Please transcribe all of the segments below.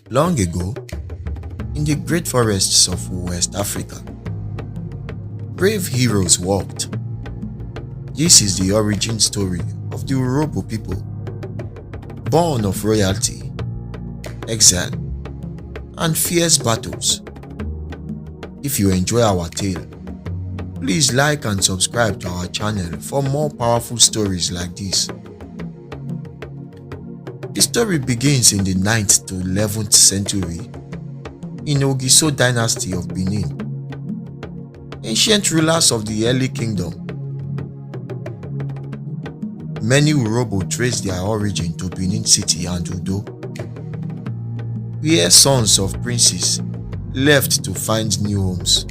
Long ago, in the great forests of West Africa, brave heroes walked. This is the origin story of the Urhobo people, born of royalty, exile, and fierce battles. If you enjoy our tale, please like and subscribe to our channel for more powerful stories like this. The story begins in the 9th to 11th century in Ogiso dynasty of Benin, ancient rulers of the early kingdom. Many Urhobo trace their origin to Benin City and Udo, where sons of princes left to find new homes.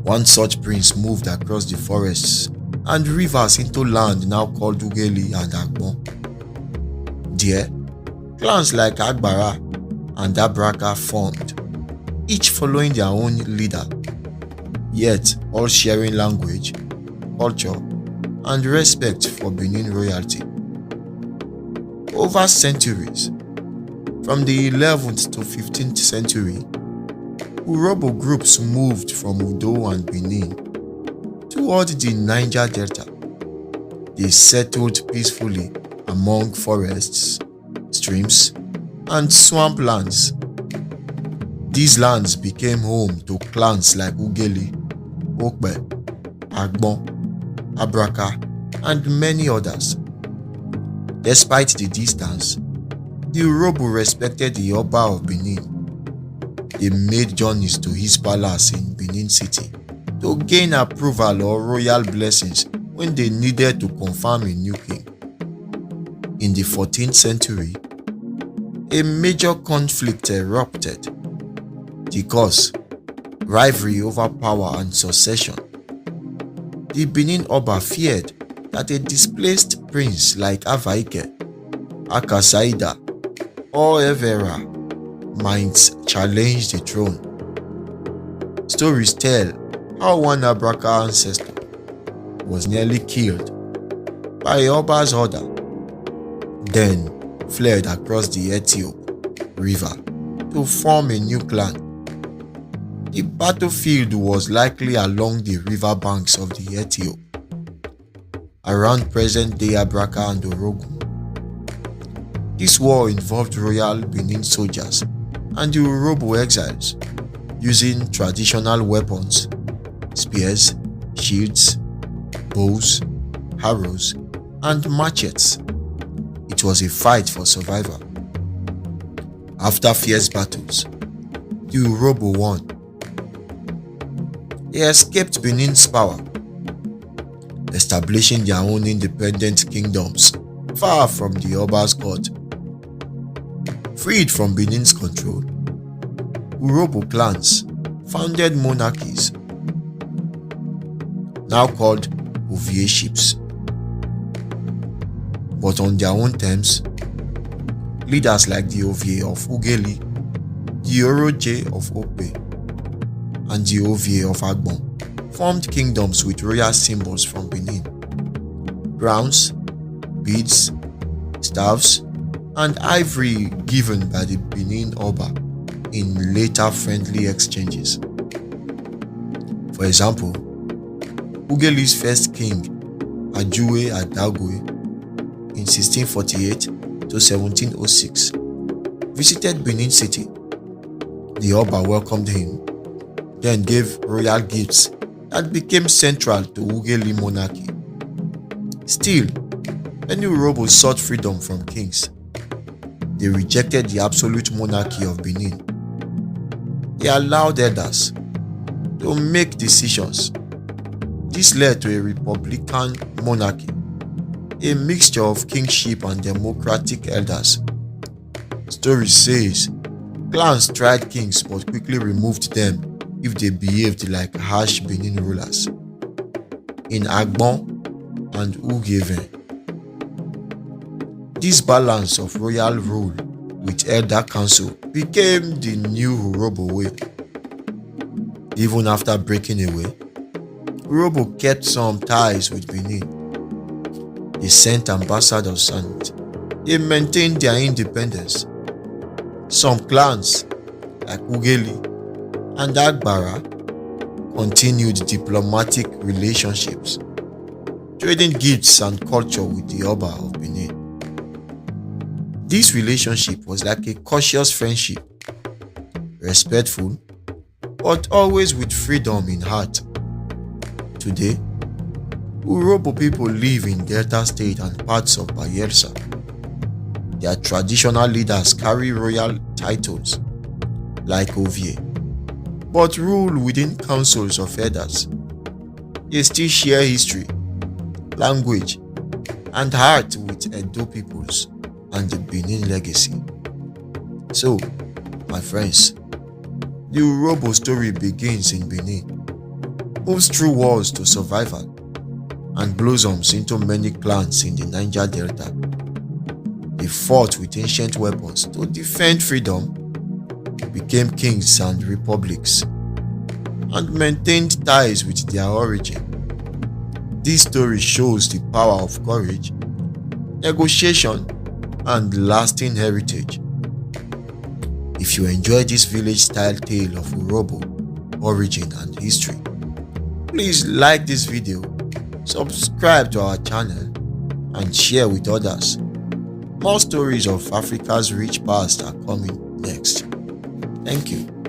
One such prince moved across the forests and rivers into land now called Ugeli and Agbon. There, clans like Agbara and Abraka formed, each following their own leader, yet all sharing language, culture, and respect for Benin royalty. Over centuries, from the 11th to 15th century, Urhobo groups moved from Udo and Benin toward the Niger Delta. They settled peacefully among forests, streams, and swamplands. These lands became home to clans like Ugeli, Okpe, Agbon, Abraka, and many others. Despite the distance, the Urhobo respected the Oba of Benin. They made journeys to his palace in Benin City to gain approval or royal blessings when they needed to confirm a new king. In the 14th century, a major conflict erupted. The cause, rivalry over power and succession. The Benin Oba feared that a displaced prince like Avaike, Akasaida, or Evera might challenge the throne. Stories tell how one Abraka ancestor was nearly killed by Oba's order, then fled across the Ethiop River to form a new clan. The battlefield was likely along the river banks of the Ethiop, around present-day Abraka and Orogun. This war involved royal Benin soldiers and the Urhobo exiles using traditional weapons, spears, shields, bows, arrows, and machetes. It was a fight for survival. After fierce battles, the Urhobo won. They escaped Benin's power, establishing their own independent kingdoms far from the Oba's court. Freed from Benin's control, Urhobo clans founded monarchies, now called Ovieships, but on their own terms. Leaders like the Ovie of Ugeli, the Oroje of Ope, and the Ovie of Agbon formed kingdoms with royal symbols from Benin: crowns, beads, staves, and ivory given by the Benin Oba in later friendly exchanges. For example, Ugeli's first king, Ajuwe Adagwe, in 1648 to 1706, visited Benin City. The Oba welcomed him, then gave royal gifts that became central to Ugeli monarchy. Still, many Urhobo sought freedom from kings. They rejected the absolute monarchy of Benin. They allowed elders to make decisions. This led to a republican monarchy, a mixture of kingship and democratic elders. Story says clans tried kings but quickly removed them if they behaved like harsh Benin rulers. In Agbon and Ugeve, this balance of royal rule with elder council became the new Urhobo way. Even after breaking away, Urhobo kept some ties with Benin. They sent ambassadors and they maintained their independence. Some clans like Ugeli and Agbara continued diplomatic relationships, trading gifts and culture with the Oba of Benin. This relationship was like a cautious friendship, respectful, but always with freedom in heart. Today, Urhobo people live in Delta State and parts of Bayelsa. Their traditional leaders carry royal titles like Ovie, but rule within councils of elders. They still share history, language, and heart with Edo peoples and the Benin legacy. So, my friends, the Urhobo story begins in Benin, moves through wars to survival, and blossoms into many clans in the Niger Delta. They fought with ancient weapons to defend freedom, became kings and republics, and maintained ties with their origin. This story shows the power of courage, negotiation, and lasting heritage. If you enjoy this village-style tale of Urhobo, origin and history, please like this video, subscribe to our channel, and share with others. More stories of Africa's rich past are coming next. Thank you.